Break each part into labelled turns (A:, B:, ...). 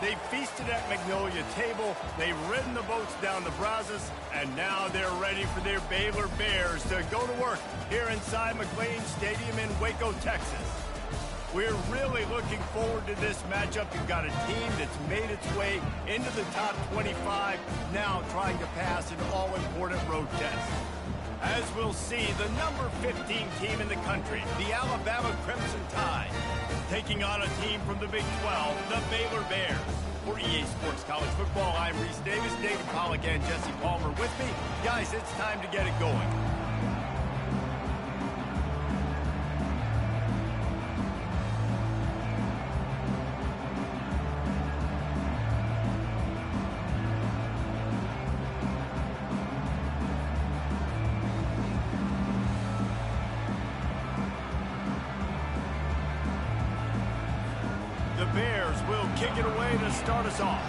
A: They feasted at Magnolia Table, they've ridden the boats down the Brazos, and now they're ready for their Baylor Bears to go to work here inside McLane Stadium in Waco, Texas. We're really looking forward to this matchup. You've got a team that's made its way into the top 25, now trying to pass an all-important road test. As we'll see, the number 15 team in the country, the Alabama Crimson Tide, taking on a team from the Big 12, the Baylor Bears. For EA Sports College Football, I'm Reese Davis, David Pollack, and Jesse Palmer with me. Guys, it's time to get it going. The Bears will kick it away to start us off.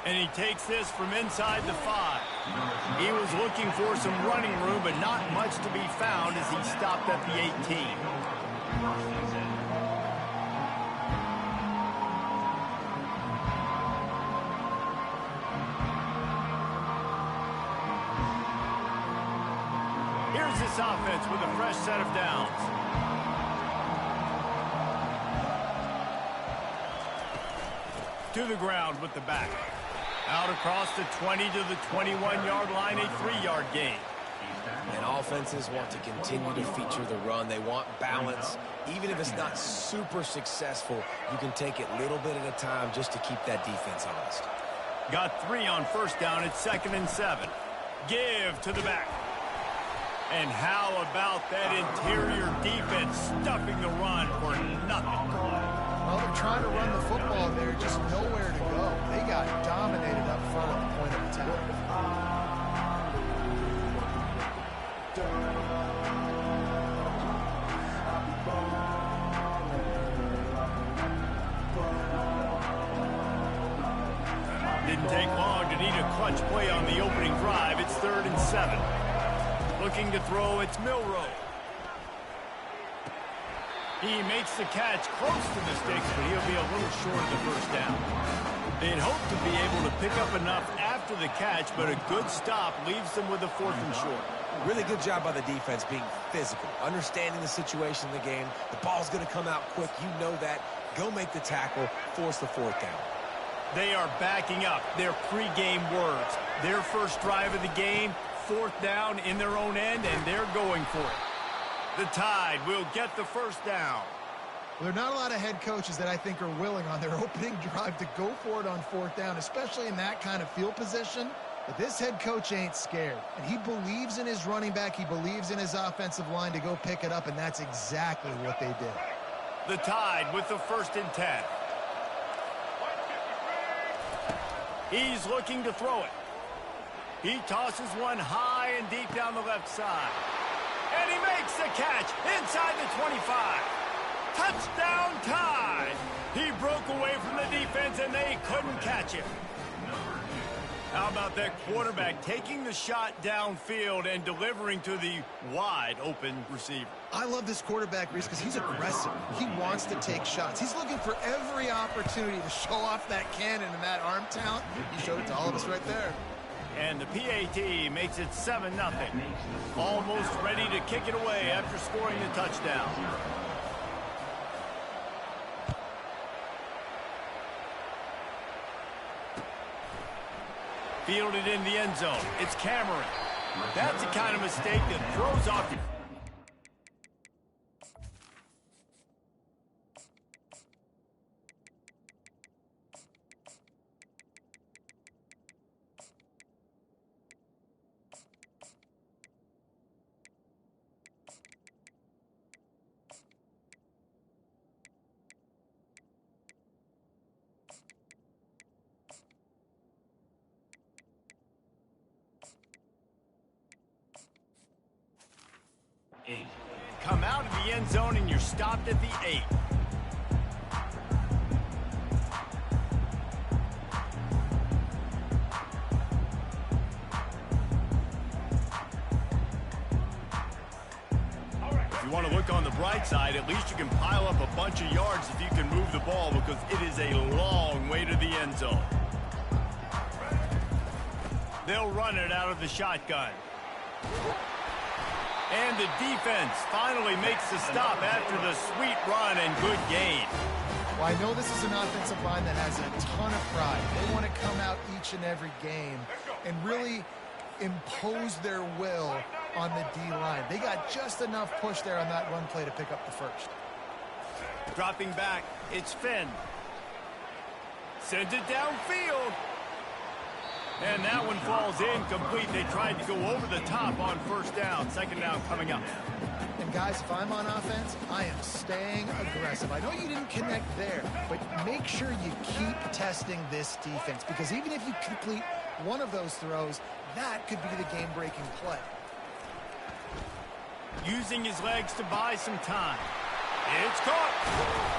A: And he takes this from inside the 5. He was looking for some running room, but not much to be found as he stopped at the 18. Here's this offense with a fresh set of downs. To the ground with the back. Out across the 20 to the 21-yard line, a 3-yard gain.
B: And offenses want to continue to feature the run. They want balance. Even if it's not super successful, you can take it little bit at a time just to keep that defense honest.
A: Got 3 on first down. It's 2nd and 7. Give to the back. And how about that interior defense stuffing the run for nothing?
C: Well, they're trying to run the football there, just nowhere to go. They got dominated up front at the point of attack.
A: Didn't take long to need a clutch play on the opening drive. It's 3rd and 7. Looking to throw, it's Milroe. He makes the catch close to the sticks, but he'll be a little short of the first down. They'd hope to be able to pick up enough after the catch, but a good stop leaves them with a 4th and short.
B: Really good job by the defense being physical, understanding the situation in the game. The ball's going to come out quick. You know that. Go make the tackle, force the 4th down.
A: They are backing up their pregame words. Their first drive of the game, 4th down in their own end, and they're going for it. The Tide will get the first down.
C: Well, there are not a lot of head coaches that I think are willing on their opening drive to go for it on 4th down, especially in that kind of field position. But this head coach ain't scared, and he believes in his running back. He believes in his offensive line to go pick it up, and that's exactly what they did.
A: The Tide with the 1st and 10. He's looking to throw it. He tosses one high and deep down the left side. And he makes the catch inside the 25. Touchdown Tide. He broke away from the defense and they couldn't catch him. How about that quarterback taking the shot downfield and delivering to the wide open receiver?
C: I love this quarterback, Reese, because he's aggressive. He wants to take shots. He's looking for every opportunity to show off that cannon and that arm talent. He showed it to all of us right there.
A: And the PAT makes it 7-0. Almost ready to kick it away after scoring the touchdown. Fielded in the end zone. It's Cameron. That's the kind of mistake that throws off you. come out of the end zone and you're stopped at the 8. If you want to look on the bright side, at least you can pile up a bunch of yards if you can move the ball, because it is a long way to the end zone. They'll run it out of the shotgun. And the defense finally makes the stop after the sweet run and good gain.
C: Well, I know this is an offensive line that has a ton of pride. They want to come out each and every game and really impose their will on the D-line. They got just enough push there on that run play to pick up the first.
A: Dropping back, it's Finn. Sends it downfield. And that one falls incomplete. They tried to go over the top on first down. Second down coming up.
C: And guys, if I'm on offense, I am staying aggressive. I know you didn't connect there, but make sure you keep testing this defense, because even if you complete one of those throws, that could be the game-breaking play.
A: Using his legs to buy some time. It's caught.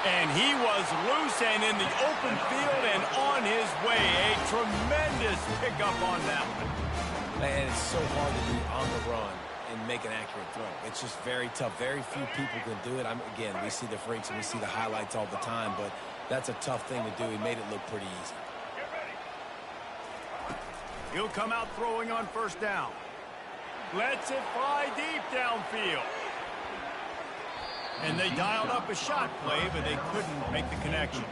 A: And he was loose and in the open field and on his way. A tremendous pickup on that one.
B: And it's so hard to be on the run and make an accurate throw. It's just very tough. Very few people can do it. Again, we see the freaks and we see the highlights all the time, but that's a tough thing to do. He made it look pretty easy.
A: He'll come out throwing on first down. Lets it fly deep downfield. And they dialed up a shot play, but they couldn't make the connection.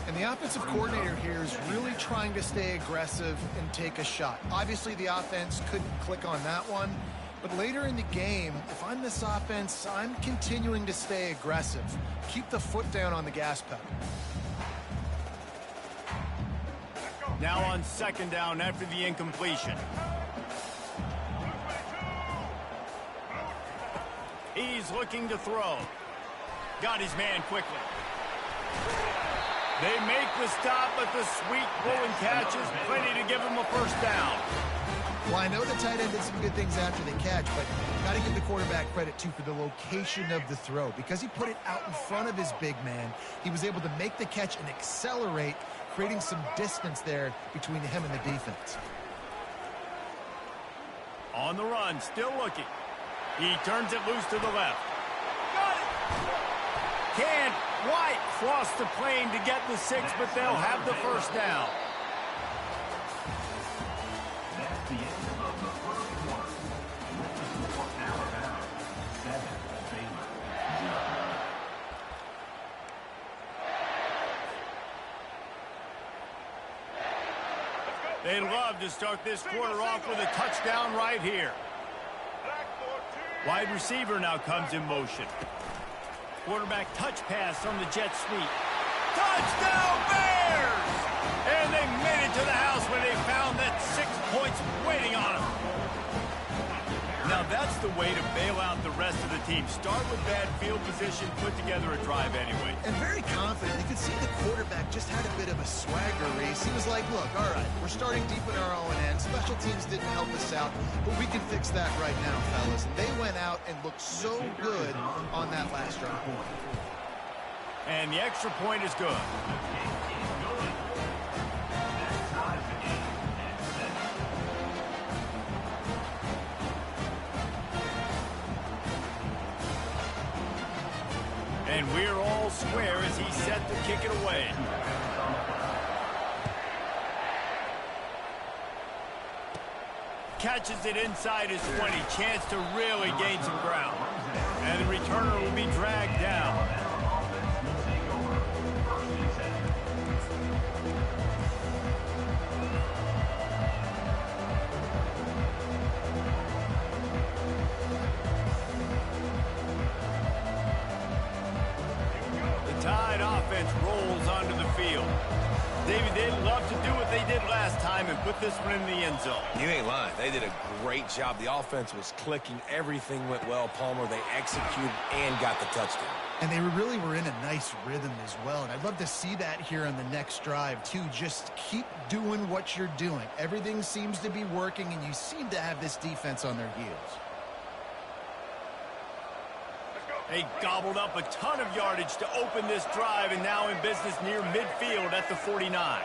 C: And the offensive coordinator here is really trying to stay aggressive and take a shot. Obviously, the offense couldn't click on that one. But later in the game, if I'm this offense, I'm continuing to stay aggressive. Keep the foot down on the gas pedal.
A: Now on second down after the incompletion. He's looking to throw. Got his man quickly. They make the stop, but the sweet rolling catch is plenty to give him a first down.
C: Well, I know the tight end did some good things after the catch, but got to give the quarterback credit, too, for the location of the throw. Because he put it out in front of his big man, he was able to make the catch and accelerate, creating some distance there between him and the defense.
A: On the run, still looking. He turns it loose to the left. Got it! Can't quite cross the plane to get the 6, but they'll have the first down.
D: That's the end of the first quarter. This is for Alabama. 7, Baylor 0.
A: They'd love to start this quarter off with a touchdown right here. Wide receiver now comes in motion. Quarterback touch pass on the jet sweep. Touchdown Bears! And they made it to the house where they found that 6 points waiting on them. Now that's the way to bail out the rest of the team. Start with bad field position, put together a drive anyway.
C: And very confident. You could see the quarterback just had a bit of a swagger race. He was like, look, all right, we're starting deep in our own end. Special teams didn't help us out, but we can fix that right now, fellas. And they went out and looked so good on that last drive.
A: And the extra point is good. And we're all square as he's set to kick it away. Catches it inside his 20. Chance to really gain some ground. And the returner will be dragged down. Tide offense rolls onto the field. David, they'd love to do what they did last time and put this one in the end zone.
B: You ain't lying. They did a great job. The offense was clicking. Everything went well, Palmer. They executed and got the touchdown.
C: And they really were in a nice rhythm as well. And I'd love to see that here on the next drive, too. Just keep doing what you're doing. Everything seems to be working, and you seem to have this defense on their heels.
A: They gobbled up a ton of yardage to open this drive and now in business near midfield at the 49.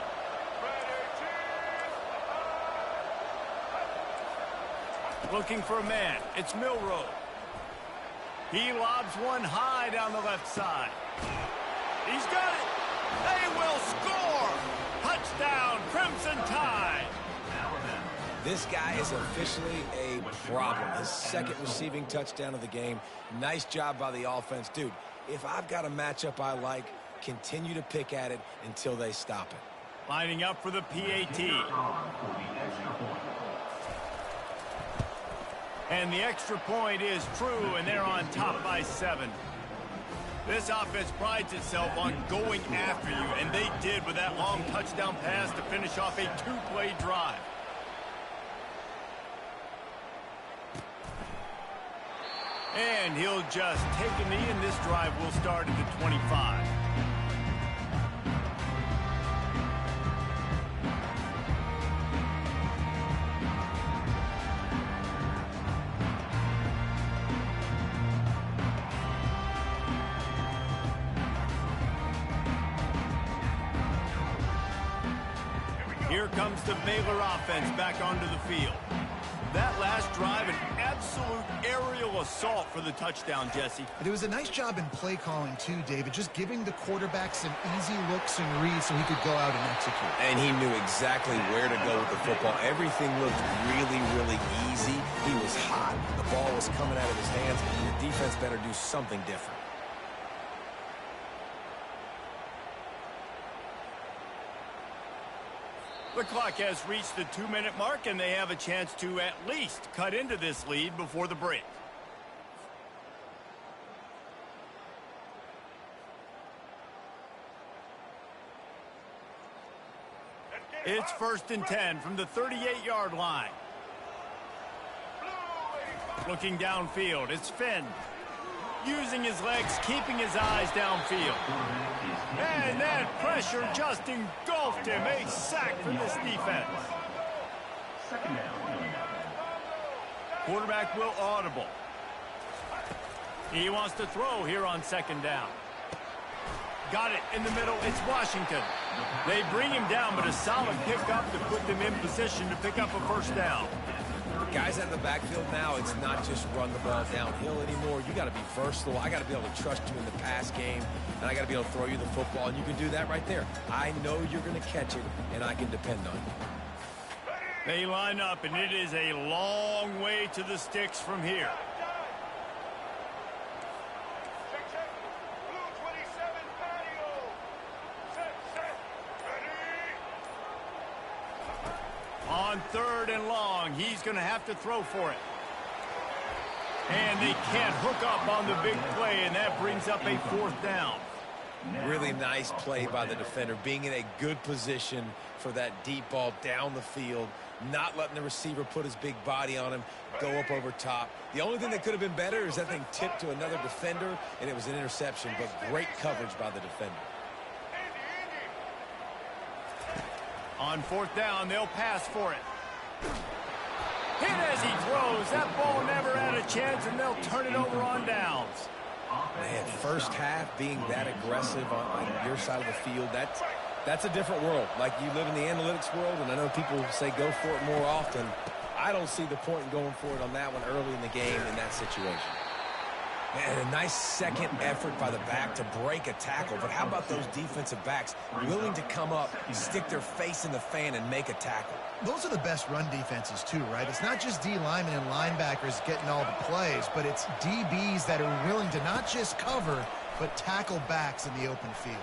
A: Looking for a man. It's Milroe. He lobs one high down the left side. He's got it. They will score. Touchdown, Crimson Tide.
B: This guy is officially a problem. His second receiving touchdown of the game. Nice job by the offense. Dude, if I've got a matchup I like, continue to pick at it until they stop it.
A: Lining up for the PAT. And the extra point is true, and they're on top by 7. This offense prides itself on going after you, and they did with that long touchdown pass to finish off a 2-play drive. And he'll just take a knee, and this drive will start at the 25. Here comes the Baylor offense back onto the field. That last drive, an absolute aerial assault for the touchdown, Jesse.
C: It was a nice job in play calling, too, David, just giving the quarterback some easy looks and reads so he could go out and execute.
B: And he knew exactly where to go with the football. Everything looked really, really easy. He was hot. The ball was coming out of his hands, and the defense better do something different.
A: The clock has reached the 2-minute mark, and they have a chance to at least cut into this lead before the break. It's 1st and 10 from the 38-yard line. Looking downfield, it's Finn. Using his legs, keeping his eyes downfield. And that pressure just engulfed him. A sack from this defense. Quarterback will audible. He wants to throw here on 2nd down. Got it in the middle. It's Washington. They bring him down, but a solid pickup to put them in position to pick up a 1st down.
B: Guys out of the backfield now, it's not just run the ball downhill anymore. You got to be versatile. I got to be able to trust you in the pass game, and I got to be able to throw you the football, and you can do that right there. I know you're going to catch it, and I can depend on you.
A: They line up, and it is a long way to the sticks from here. On 3rd and long, he's going to have to throw for it. And they can't hook up on the big play, and that brings up a 4th down.
B: Really nice play by the defender, being in a good position for that deep ball down the field, not letting the receiver put his big body on him, go up over top. The only thing that could have been better is that thing tipped to another defender, and it was an interception, but great coverage by the defender.
A: On 4th down, they'll pass for it. Hit as he throws. That ball never had a chance, and they'll turn it over on downs.
B: Man, first half being that aggressive on your side of the field, that's a different world. Like, you live in the analytics world, and I know people say go for it more often. I don't see the point in going for it on that one early in the game in that situation. And a nice second effort by the back to break a tackle. But how about those defensive backs willing to come up, stick their face in the fan, and make a tackle?
C: Those are the best run defenses, too, right? It's not just D linemen and linebackers getting all the plays, but it's DBs that are willing to not just cover, but tackle backs in the open field.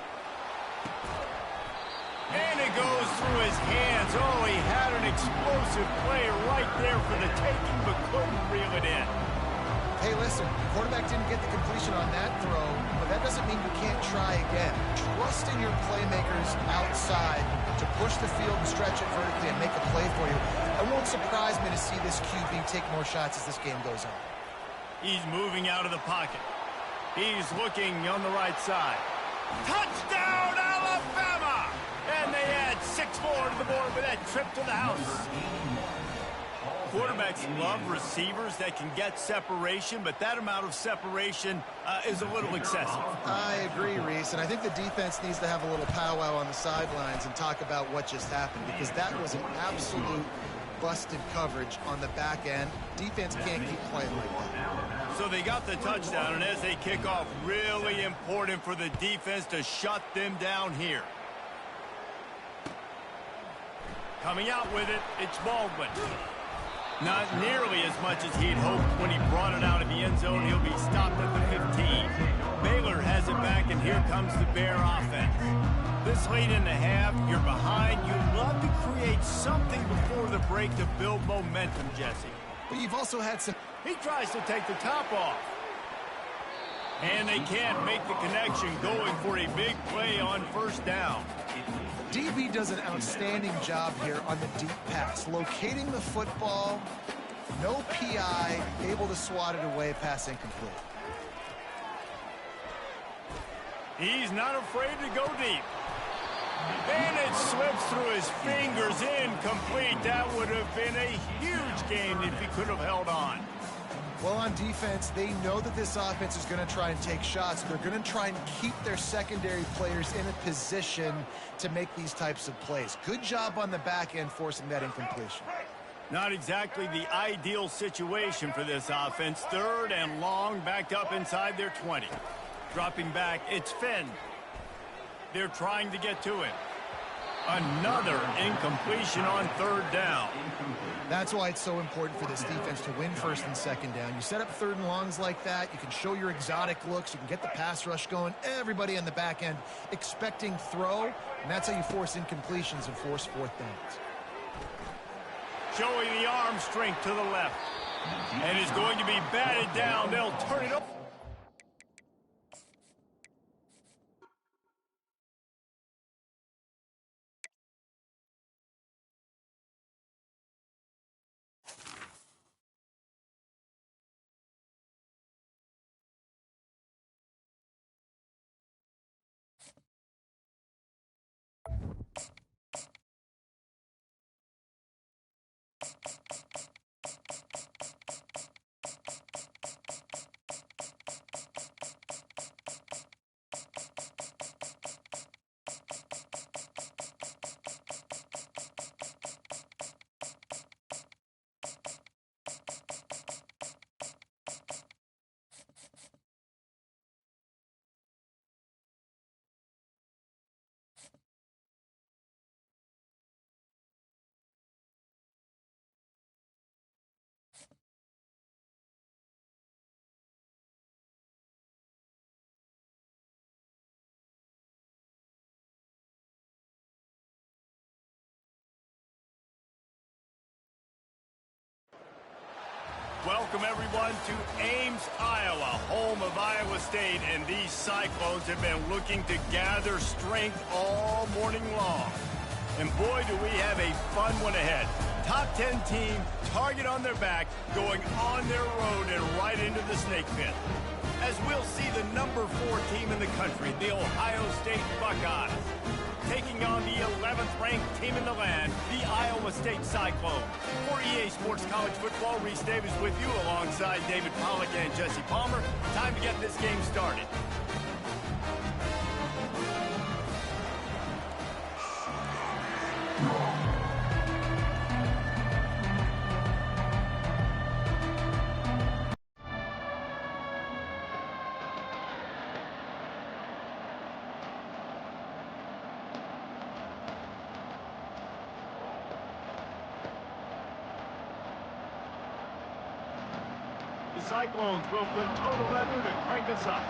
A: And it goes through his hands. Oh, he had an explosive play right there for the taking, but couldn't reel it in.
C: Hey, listen, the quarterback didn't get the completion on that throw, but that doesn't mean you can't try again. Trust in your playmakers outside to push the field and stretch it vertically and make a play for you. It won't surprise me to see this QB take more shots as this game goes on.
A: He's moving out of the pocket. He's looking on the right side. Touchdown, Alabama! And they add 6 more to the board with that trip to the house. quarterbacks love receivers that can get separation, but that amount of separation is a little excessive.
C: I agree, Reese, and I think the defense needs to have a little powwow on the sidelines and talk about what just happened, because that was an absolute busted coverage on the back end. Defense can't keep playing like that.
A: So they got the touchdown, and as they kick off, really important for the defense to shut them down here. Coming out with it, it's Baldwin. Not nearly as much as he'd hoped when he brought it out of the end zone. He'll be stopped at the 15. Baylor has it back, and here comes the Bear offense. This late in the half, you're behind. You love to create something before the break to build momentum, Jesse.
C: But you've also had some...
A: He tries to take the top off. And they can't make the connection, going for a big play on first down.
C: DB does an outstanding job here on the deep pass, locating the football, no PI, able to swat it away, pass incomplete.
A: He's not afraid to go deep. And it slips through his fingers, incomplete. That would have been a huge game if he could have held on.
C: Well, on defense, they know that this offense is going to try and take shots. They're going to try and keep their secondary players in a position to make these types of plays. Good job on the back end forcing that incompletion.
A: Not exactly the ideal situation for this offense. 3rd and long, backed up inside their 20. Dropping back, it's Finn. They're trying to get to him. Another incompletion on 3rd down.
C: That's why it's so important for this defense to win 1st and 2nd down. You set up 3rd and longs like that, you can show your exotic looks, you can get the pass rush going, everybody on the back end expecting throw, and that's how you force incompletions and force 4th downs.
A: Showing the arm strength to the left. And is going to be batted down. They'll turn it over. Welcome, everyone, to Ames, Iowa, home of Iowa State, and these Cyclones have been looking to gather strength all morning long. And boy, do we have a fun one ahead. Top 10 team, target on their back, going on their road and right into the snake pit. As we'll see the number 4 team in the country, the Ohio State Buckeyes, taking on the 11th ranked team in the land, the Iowa State Cyclones. For EA Sports College Football, Reese Davis with you alongside David Pollack and Jesse Palmer. Time to get this game started. The Cyclones will put total weather to crank us up.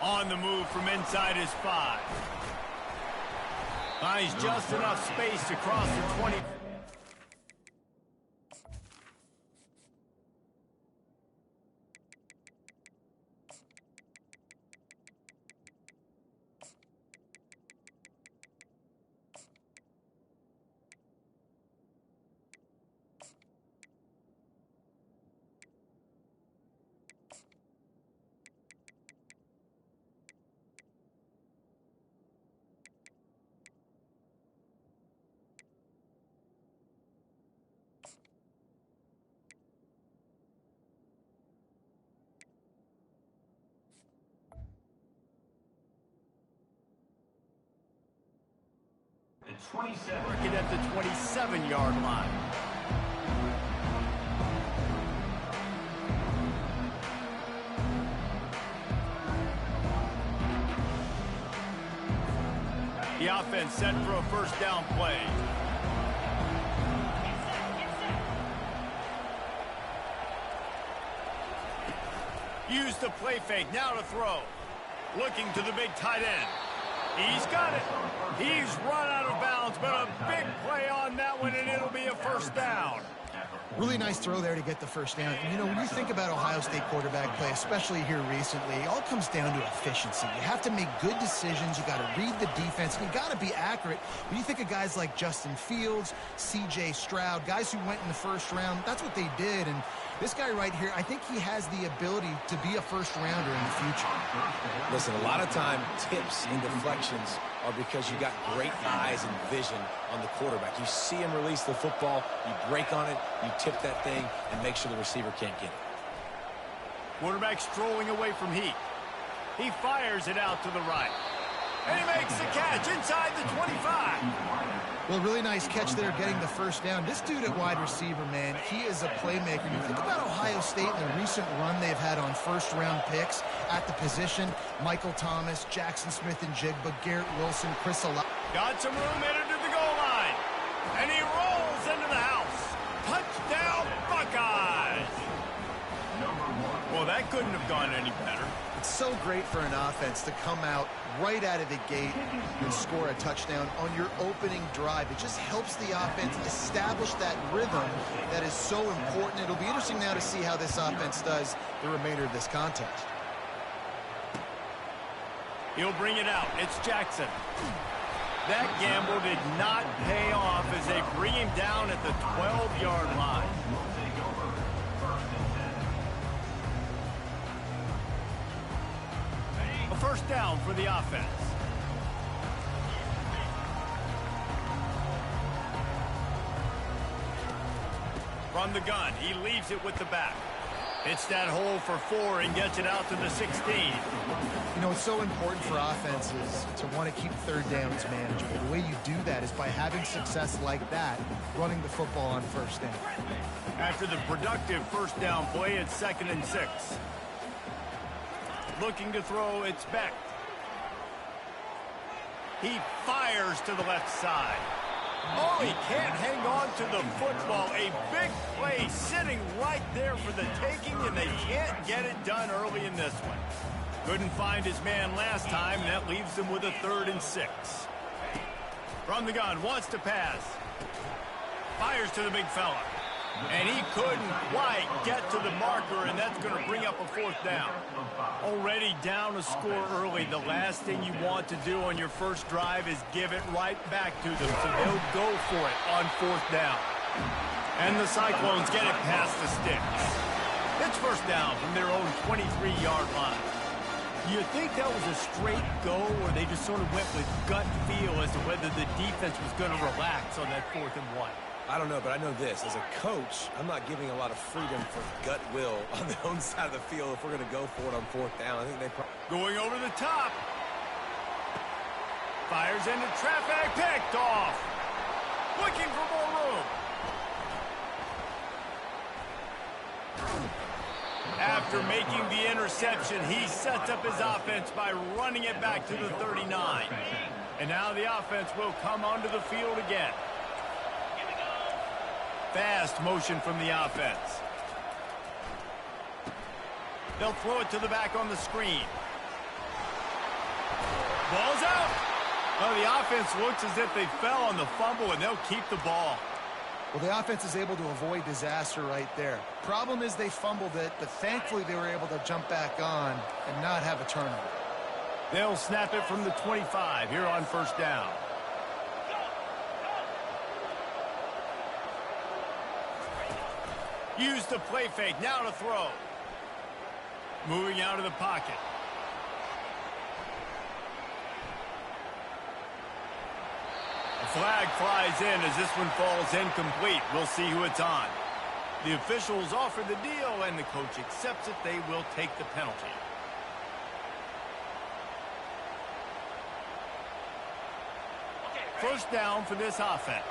A: On the move from inside his 5. Finds just enough space to cross the 20.
D: At 27.
A: Working at the 27-yard line. The offense set for a first down play. Use the play fake, now to throw. Looking to the big tight end. He's got it. He's run out of bounds, but a big play on that one, and it'll be a first down.
C: Really nice throw there to get the first down. And, you know, when you think about Ohio State quarterback play, especially here recently, it all comes down to efficiency. You have to make good decisions. You got to read the defense, and you got to be accurate. When you think of guys like Justin Fields, C.J. Stroud, guys who went in the first round, that's what they did. And this guy right here, I think he has the ability to be a first-rounder in the future.
B: Listen, a lot of time, tips and deflections are because you got great eyes and vision on the quarterback. You see him release the football, you break on it, you tip that thing, and make sure the receiver can't get it.
A: Quarterback strolling away from Heat. He fires it out to the right. And he makes the catch inside the 25.
C: Well, really nice catch there getting the first down. This dude at wide receiver, man, he is a playmaker. You think about Ohio State and the recent run they've had on first-round picks at the position. Michael Thomas, Jackson Smith-Njigba, Garrett Wilson, Chris Olave.
A: Got some room headed to the goal line. And he rolls into the house. Touchdown, Buckeyes. Well, that couldn't have gone any better.
C: It's so great for an offense to come out right out of the gate and score a touchdown on your opening drive. It just helps the offense establish that rhythm that is so important. It'll be interesting now to see how this offense does the remainder of this contest.
A: He'll bring it out. It's Jackson. That gamble did not pay off as they bring him down at the 12-yard line. A first down for the offense. From the gun, he leaves it with the back. Hits that hole for 4 and gets it out to the 16.
C: You know, it's so important for offenses to want to keep third downs manageable. The way you do that is by having success like that, running the football on first down.
A: After the productive first down play, it's 2nd and 6. Looking to throw, it's Beck. He fires to the left side. Oh, he can't hang on to the football. A big play sitting right there for the taking, and they can't get it done early in this one. Couldn't find his man last time, and that leaves him with a 3rd and 6. From the gun, wants to pass. Fires to the big fella. And he couldn't quite get to the marker, and that's going to bring up a 4th down. Already down a score early. The last thing you want to do on your first drive is give it right back to them, so they'll go for it on 4th down. And the Cyclones get it past the sticks. It's first down from their own 23-yard line. You think that was a straight go, or they just sort of went with gut feel as to whether the defense was going to relax on that 4th and 1?
B: I don't know, but I know this. As a coach, I'm not giving a lot of freedom for gut will on the own side of the field if we're going to go for it on 4th down. I think they
A: going over the top. Fires into traffic, picked off. Looking for more room. After making the interception, he sets up his offense by running it back to the 39. And now the offense will come onto the field again. Fast motion from the offense. They'll throw it to the back on the screen. Ball's out. Well, the offense looks as if they fell on the fumble, and they'll keep the ball.
C: Well, the offense is able to avoid disaster right there. Problem is they fumbled it, but thankfully they were able to jump back on and not have a turnover.
A: They'll snap it from the 25 here on first down. Use the play fake, now to throw. Moving out of the pocket. A flag flies in as this one falls incomplete. We'll see who it's on. The officials offer the deal, and the coach accepts it. They will take the penalty. First down for this offense.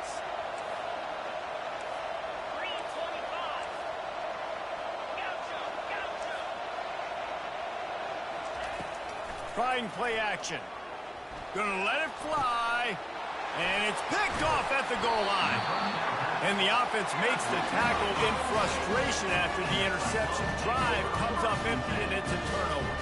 A: Trying play action. Gonna let it fly. And it's picked off at the goal line. And the offense makes the tackle in frustration after the interception. Drive comes up empty, and it's a turnover.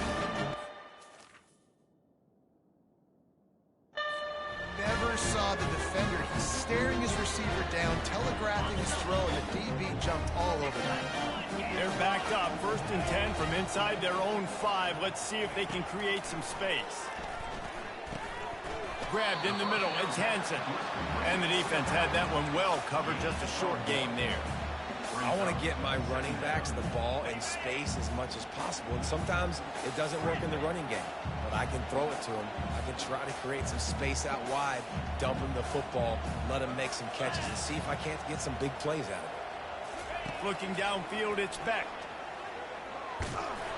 C: Never saw the defender. He's staring his receiver down, telegraphing his throw, and the DB jumped all over that.
A: They're backed up. 1st and 10 from inside their own 5. Let's see if they can create some space. Grabbed in the middle. It's Hansen. And the defense had that one well covered. Just a short game there.
B: I want to get my running backs the ball in space as much as possible. And sometimes it doesn't work in the running game. But I can throw it to them. I can try to create some space out wide, dump him the football, let him make some catches, and see if I can't get some big plays out of it.
A: Looking downfield, it's Beck.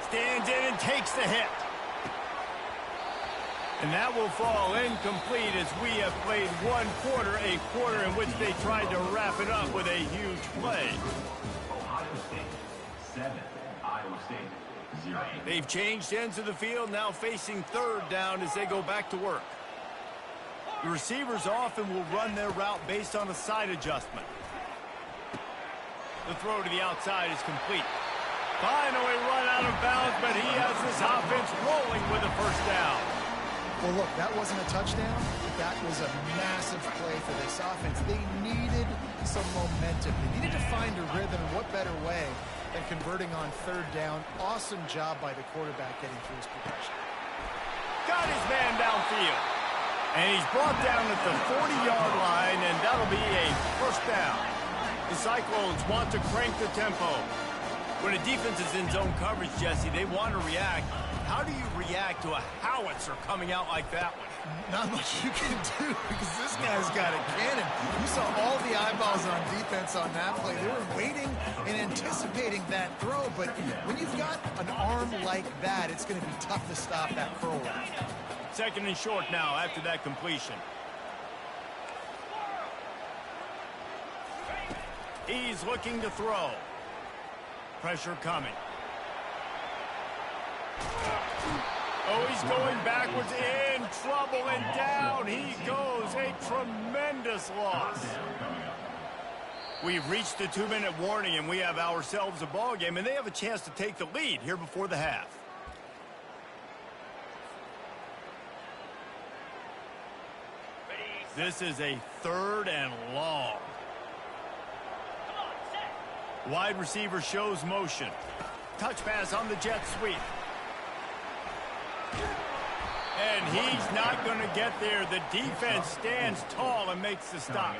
A: Stands in and takes the hit. And that will fall incomplete as we have played one quarter, a quarter in which they tried to wrap it up with a huge play.
D: Ohio State 7, Iowa State 0.
A: They've changed ends of the field, now facing 3rd down as they go back to work. The receivers often will run their route based on a side adjustment. The throw to the outside is complete. Finally run out of bounds, but he has this offense rolling with a 1st down.
C: Well, look, that wasn't a touchdown, but that was a massive play for this offense. They needed some momentum. They needed to find a rhythm, and what better way than converting on 3rd down. Awesome job by the quarterback getting through his progression.
A: Got his man downfield. And he's brought down at the 40-yard line, and that'll be a 1st down. The Cyclones want to crank the tempo. When a defense is in zone coverage, Jesse, they want to react. How do you react to a howitzer coming out like that one?
C: Not much you can do because this guy's got a cannon. You saw all the eyeballs on defense on that play. They were waiting and anticipating that throw, but when you've got an arm like that, it's going to be tough to stop that curl route.
A: 2nd and short now after that completion. He's looking to throw. Pressure coming. Oh, he's going backwards, in trouble, and down he goes. A tremendous loss. We've reached the 2-minute warning, and we have ourselves a ball game, and they have a chance to take the lead here before the half. This is a 3rd and long. Wide receiver shows motion. Touch pass on the jet sweep. And he's not going to get there. The defense stands tall and makes the stop.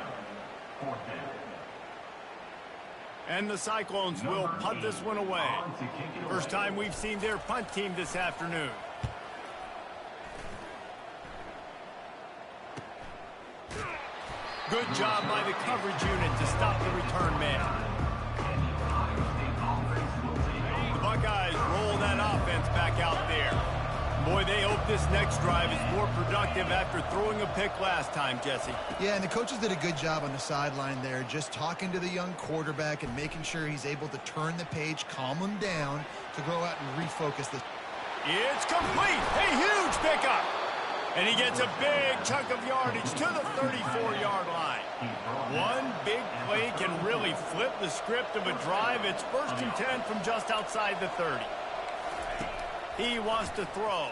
A: And the Cyclones will punt this one away. First time we've seen their punt team this afternoon. Good job by the coverage unit to stop the return man. The Buckeyes roll that offense back out there. Boy, they hope this next drive is more productive after throwing a pick last time, Jesse.
C: Yeah, and the coaches did a good job on the sideline there, just talking to the young quarterback and making sure he's able to turn the page, calm him down to go out and refocus this.
A: It's complete. A huge pickup. And he gets a big chunk of yardage to the 34-yard line. One big play can really flip the script of a drive. It's 1st and 10 from just outside the 30. He wants to throw.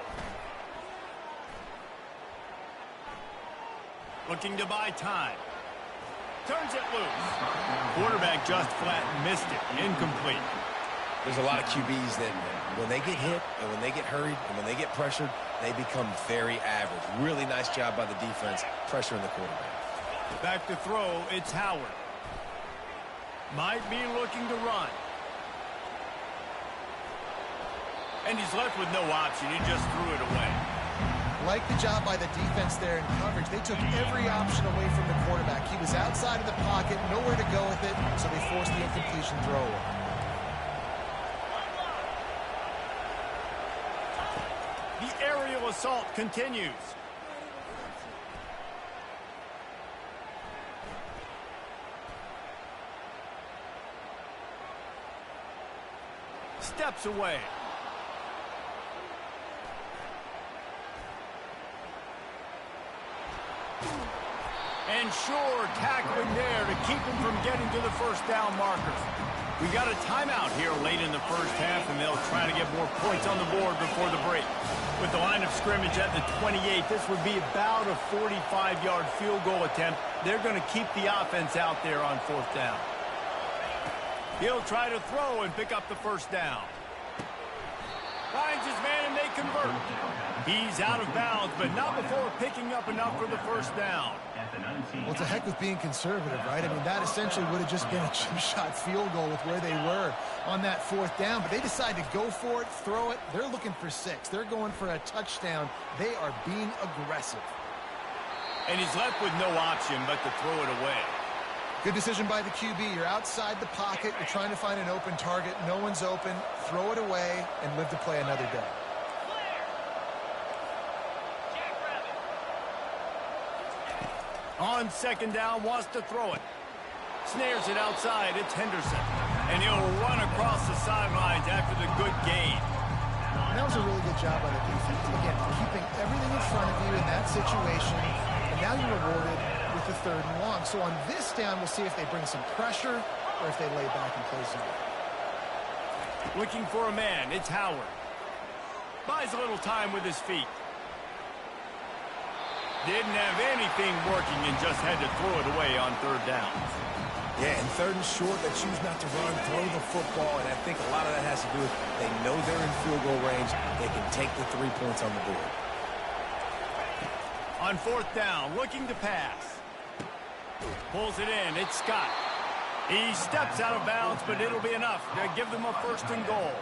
A: Looking to buy time. Turns it loose. Quarterback just flat missed it. Incomplete.
B: There's a lot of QBs that when they get hit and when they get hurried and when they get pressured, they become very average. Really nice job by the defense pressuring the quarterback.
A: Back to throw, it's Howard. Might be looking to run. And he's left with no option. He just threw it away.
C: Like the job by the defense there in coverage. They took every option away from the quarterback. He was outside of the pocket, nowhere to go with it, so they forced the incompletion throw.
A: The aerial assault continues. steps away. And sure, tackling there to keep him from getting to the first down markers. We got a timeout here late in the first half, and they'll try to get more points on the board before the break. With the line of scrimmage at the 28, this would be about a 45-yard field goal attempt. They're going to keep the offense out there on fourth down. He'll try to throw and pick up the first down. Finds his man and they convert. He's out of bounds, but not before picking up enough for the first down.
C: Well, it's a heck with being conservative, right? I mean, that essentially would have just been a chip-shot field goal with where they were on that fourth down, but they decide to go for it, throw it. They're looking for 6. They're going for a touchdown. They are being aggressive.
A: And he's left with no option but to throw it away.
C: Good decision by the QB. You're outside the pocket. You're trying to find an open target. No one's open. Throw it away and live to play another day.
A: On second down, wants to throw it. Snares it outside. It's Henderson. And he'll run across the sidelines after the good gain.
C: And that was a really good job by the defense. Again, keeping everything in front of you in that situation. And now you're rewarded with the 3rd and long. So on this down, we'll see if they bring some pressure or if they lay back and play zone.
A: Looking for a man. It's Howard. Buys a little time with his feet. Didn't have anything working and just had to throw it away on 3rd down.
B: Yeah, and 3rd and short, they choose not to run, throw the football, and I think a lot of that has to do with they know they're in field goal range. They can take the 3 points on the board.
A: On 4th down, looking to pass. Pulls it in. It's Scott. He steps out of bounds, but it'll be enough to give them a 1st and goal.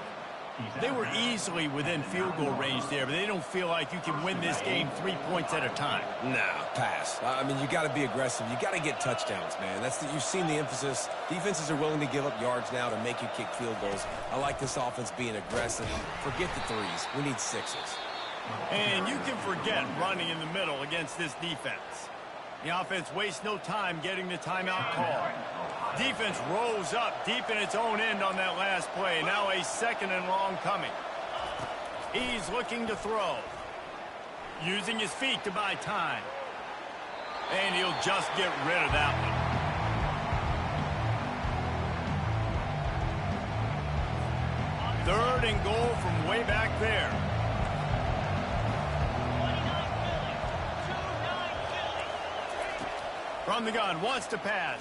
A: They were easily within field goal range there, but they don't feel like you can win this game 3 points at a time.
B: Nah, pass. I mean, you got to be aggressive. You got to get touchdowns, man. You've seen the emphasis. Defenses are willing to give up yards now to make you kick field goals. I like this offense being aggressive. Forget the 3s. We need 6s.
A: And you can forget running in the middle against this defense. The offense wastes no time getting the timeout call. Defense rolls up deep in its own end on that last play. Now a 2nd and long coming. He's looking to throw. Using his feet to buy time. And he'll just get rid of that one. 3rd and goal from way back there. From the gun, wants to pass.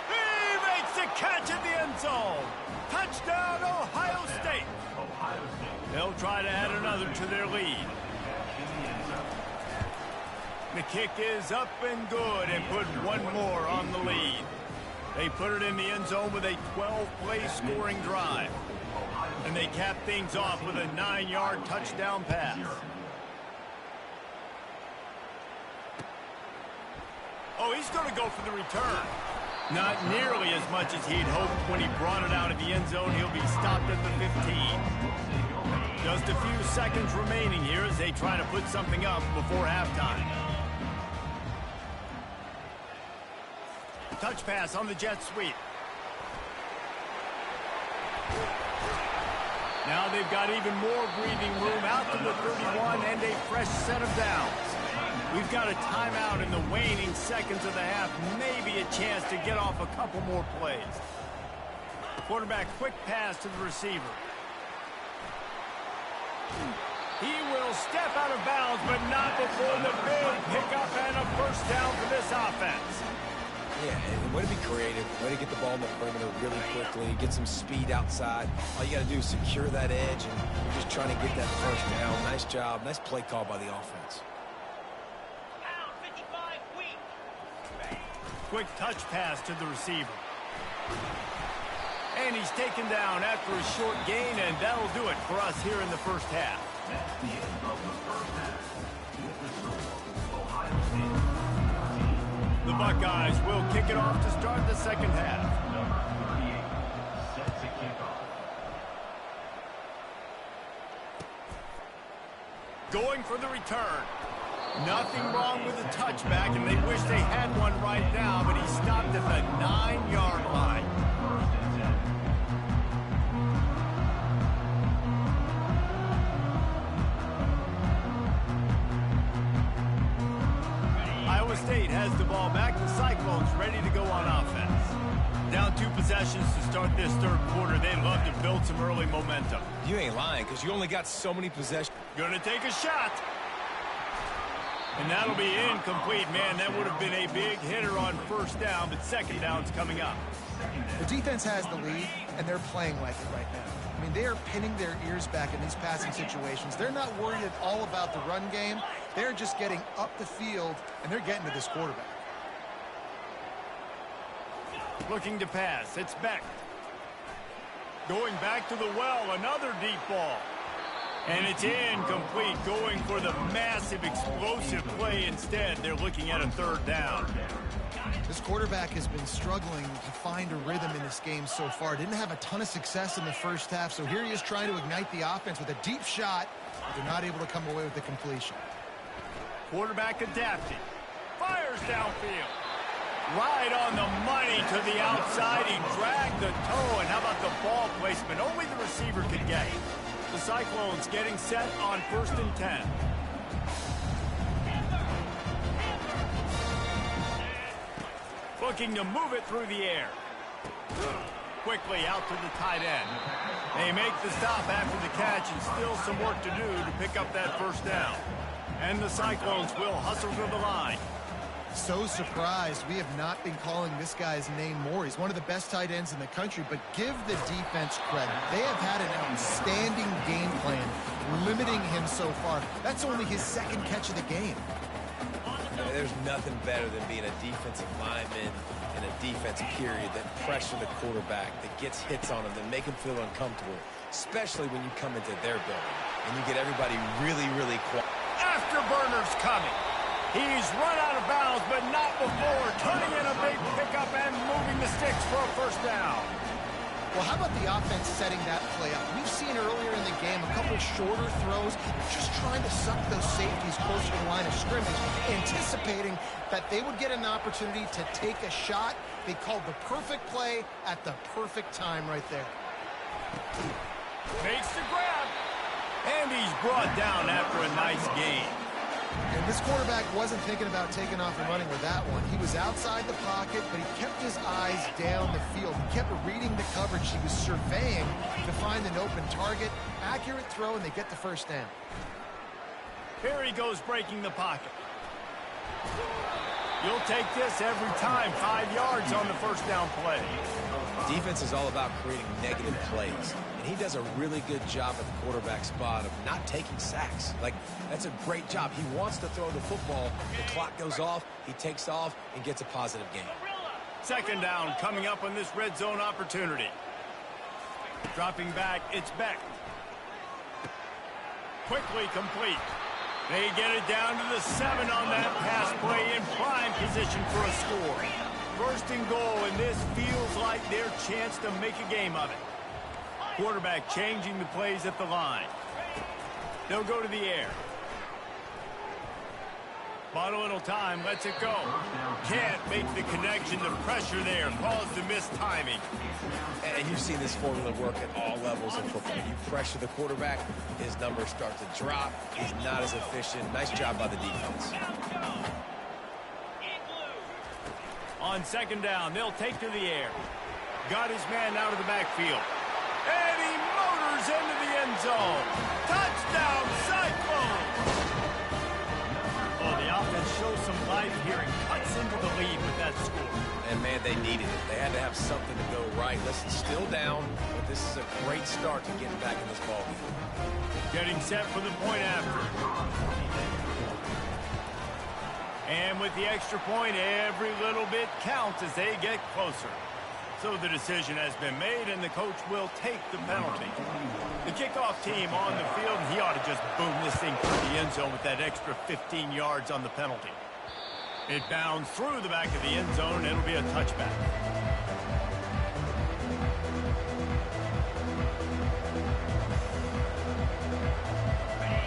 A: He makes the catch at the end zone. Touchdown, Ohio State. They'll try to add another to their lead. The kick is up and good and put one more on the lead. They put it in the end zone with a 12-play scoring drive. And they cap things off with a 9-yard touchdown pass. Oh, he's going to go for the return. Not nearly as much as he'd hoped when he brought it out of the end zone. He'll be stopped at the 15. Just a few seconds remaining here as they try to put something up before halftime. Touch pass on the jet sweep. Now they've got even more breathing room out to the 31 and a fresh set of downs. We've got a timeout in the waning seconds of the half. Maybe a chance to get off a couple more plays. Quarterback quick pass to the receiver. He will step out of bounds, but not before the big pickup and a 1st down for this offense.
B: Yeah, and way to be creative, way to get the ball in the perimeter really quickly, get some speed outside. All you got to do is secure that edge, and you're just trying to get that 1st down. Nice job, nice play call by the offense.
A: Quick touch pass to the receiver. And he's taken down after a short gain, and that'll do it for us here in the first half.
D: That's the end of the first half. With the score, Ohio State 13.
A: The Buckeyes will kick it off to start the second half.
D: Number 38 sets a kickoff.
A: Going for the return. Nothing wrong with the touchback, and they wish they had one right now, but he stopped at the 9-yard line. Iowa State has the ball back. The Cyclones ready to go on offense. Down 2 possessions to start this third quarter. They'd love to build some early momentum.
B: You ain't lying, because you only got so many possessions.
A: Gonna take a shot. And that'll be incomplete. Man, that would have been a big hitter on first down, but second down's coming up.
C: The defense has the lead, and they're playing like it right now. I mean, they are pinning their ears back in these passing situations. They're not worried at all about the run game. They're just getting up the field, and they're getting to this quarterback.
A: Looking to pass. It's Beck. Going back to the well. Another deep ball. And it's incomplete. Going for the massive, explosive play instead. They're looking at a third down.
C: This quarterback has been struggling to find a rhythm in this game so far. Didn't have a ton of success in the first half, so here he is trying to ignite the offense with a deep shot, but they're not able to come away with the completion.
A: Quarterback adapting. Fires downfield. Right on the money to the outside. He dragged the toe, and how about the ball placement? Only the receiver could get it. The Cyclones getting set on 1st and 10. Looking to move it through the air. Quickly out to the tight end. They make the stop after the catch, and still some work to do to pick up that first down. And the Cyclones will hustle to the line.
C: So surprised we have not been calling this guy's name more. He's one of the best tight ends in the country, but give the defense credit. They have had an outstanding game plan, limiting him so far. That's only his 2nd catch of the game.
B: There's nothing better than being a defensive lineman in a defense period that pressure the quarterback, that gets hits on him, that make him feel uncomfortable, especially when you come into their building and you get everybody really, really quiet.
A: Afterburner's coming. He's run out of bounds, but not before turning in a big pickup and moving the sticks for a first down.
C: Well, how about the offense setting that play up? We've seen earlier in the game a couple shorter throws, just trying to suck those safeties closer to the line of scrimmage, anticipating that they would get an opportunity to take a shot. They called the perfect play at the perfect time right there.
A: Makes the grab. And he's brought down after a nice gain.
C: And this quarterback wasn't thinking about taking off and running with that one. He was outside the pocket, but he kept his eyes down the field. He kept reading the coverage. He was surveying to find an open target. Accurate throw, and they get the first down.
A: Here he goes breaking the pocket. You'll take this every time. 5 yards on the first down play.
B: Defense is all about creating negative plays, and he does a really good job at the quarterback spot of not taking sacks. Like, that's a great job. He wants to throw the football. The clock goes off, he takes off, and gets a positive gain.
A: Second down coming up on this red zone opportunity. Dropping back, it's Beck. Quickly complete. They get it down to the 7 on that pass play in prime position for a score. First and goal, and this feels like their chance to make a game of it. Quarterback changing the plays at the line. They'll go to the air. Bought a little time, lets it go. Can't make the connection. The pressure there caused the missed timing.
B: And you've seen this formula work at all levels of football. You pressure the quarterback, his numbers start to drop. He's not as efficient. Nice job by the defense.
A: On second down, they'll take to the air. Got his man out of the backfield. And he motors into the end zone. Touchdown, Cyclones! Oh, the offense shows some life here and cuts into the lead with that score.
B: And, man, they needed it. They had to have something to go right. Listen, still down, but this is a great start to getting back in this ballgame.
A: Getting set for the point after. And with the extra point, every little bit counts as they get closer. So the decision has been made, and the coach will take the penalty. The kickoff team on the field, he ought to just boom this thing through the end zone with that extra 15 yards on the penalty. It bounds through the back of the end zone, and it'll be a touchback.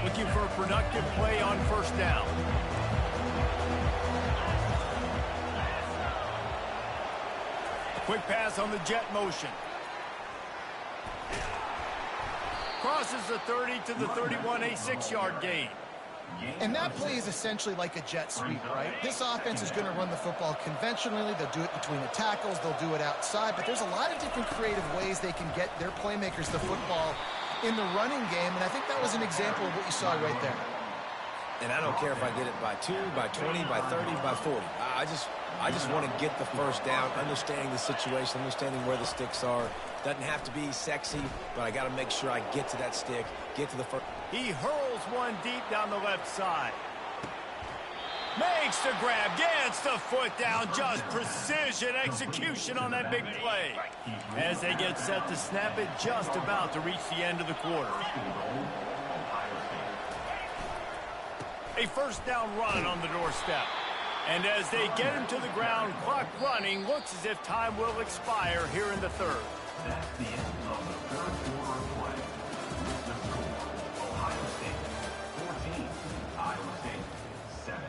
A: Looking for a productive play on first down. Quick pass on the jet motion. Crosses the 30 to the 31, a 6-yard gain.
C: And that play is essentially like a jet sweep, right? This offense is going to run the football conventionally. They'll do it between the tackles. They'll do it outside. But there's a lot of different creative ways they can get their playmakers the football in the running game. And I think that was an example of what you saw right there.
B: And I don't care if I get it by 2, by 20, by 30, by 40. I just want to get the first down, understanding the situation, understanding where the sticks are. Doesn't have to be sexy, but I got to make sure I get to that stick, get to the first.
A: He hurls one deep down the left side. Makes the grab, gets the foot down, just precision execution on that big play. As they get set to snap it, just about to reach the end of the quarter. A first down run on the doorstep. And as they get him to the ground, clock running, looks as if time will expire here in the third.
D: That's the end of the third quarter of play. The score, Ohio State 14, Iowa State 7.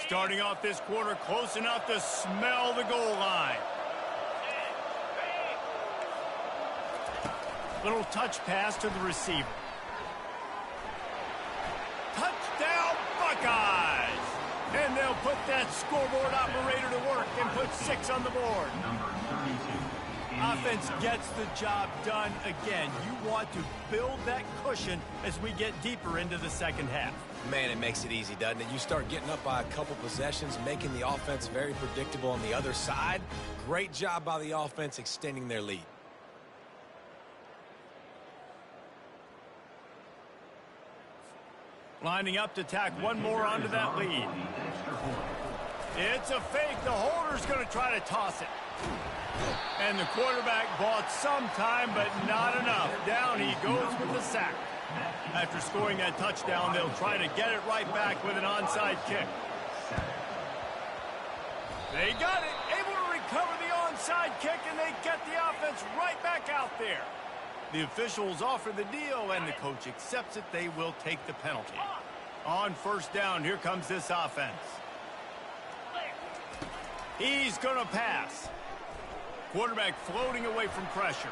A: Starting off this quarter close enough to smell the goal line. Little touch pass to the receiver. Touchdown, Buckeyes! And they'll put that scoreboard operator to work and put 6 on the board. Offense gets the job done again. You want to build that cushion as we get deeper into the second half.
B: Man, it makes it easy, doesn't it? You start getting up by a couple possessions, making the offense very predictable on the other side. Great job by the offense extending their lead.
A: Lining up to tack one more onto that lead. It's a fake. The holder's going to try to toss it. And the quarterback bought some time, but not enough. Down he goes with the sack. After scoring that touchdown, they'll try to get it right back with an onside kick. They got it. Able to recover the onside kick, and they get the offense right back out there. The officials offer the deal, and the coach accepts it. They will take the penalty. On first down, here comes this offense. He's going to pass. Quarterback floating away from pressure.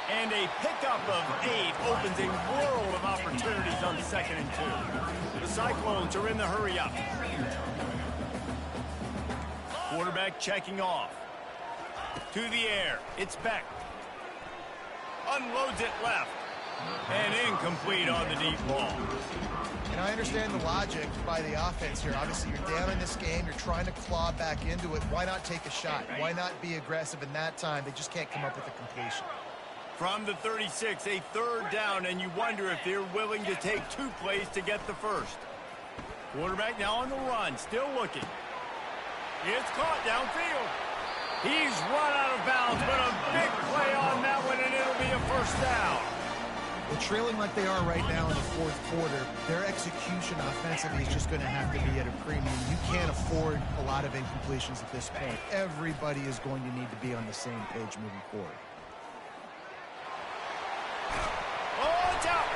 A: And a pickup of 8 opens a world of opportunities on 2nd and 2. The Cyclones are in the hurry-up. Quarterback checking off. To the air. It's Beck. Unloads it left. And incomplete on the deep ball.
C: And I understand the logic by the offense here. Obviously, you're down in this game. You're trying to claw back into it. Why not take a shot? Why not be aggressive in that time? They just can't come up with a completion.
A: From the 36, a third down, and you wonder if they're willing to take 2 plays to get the first. Quarterback now on the run, still looking. It's caught downfield. He's run out of bounds, but a big play on that one, and it'll be a first down.
C: Well, trailing like they are right now in the fourth quarter, their execution offensively is just going to have to be at a premium. You can't afford a lot of incompletions at this point. Everybody is going to need to be on the same page moving forward.
A: Oh, it's out.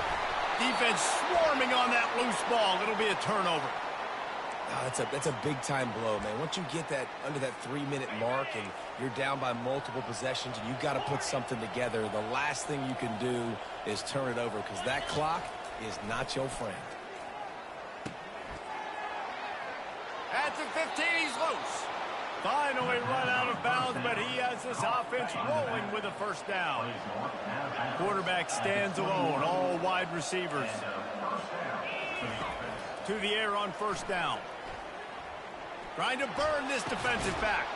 A: Defense swarming on that loose ball. It'll be a turnover.
B: That's a big-time blow, man. Once you get that under that 3-minute mark and you're down by multiple possessions and you've got to put something together, the last thing you can do is turn it over because that clock is not your friend.
A: At the 15, he's loose. Finally run out of bounds, but he has this offense rolling with a first down. Quarterback stands alone, all wide receivers. To the air on first down. Trying to burn this defensive back.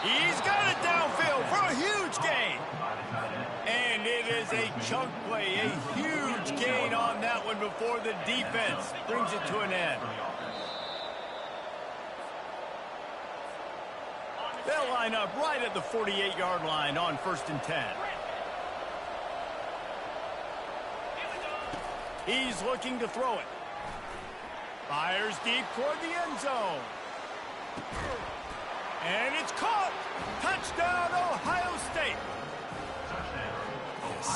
A: He's got it downfield for a huge gain. And it is a chunk play, a huge gain on that one before the defense brings it to an end. They'll line up right at the 48-yard line on 1st and 10. He's looking to throw it. Fires deep toward the end zone. And it's caught. Touchdown, Ohio State.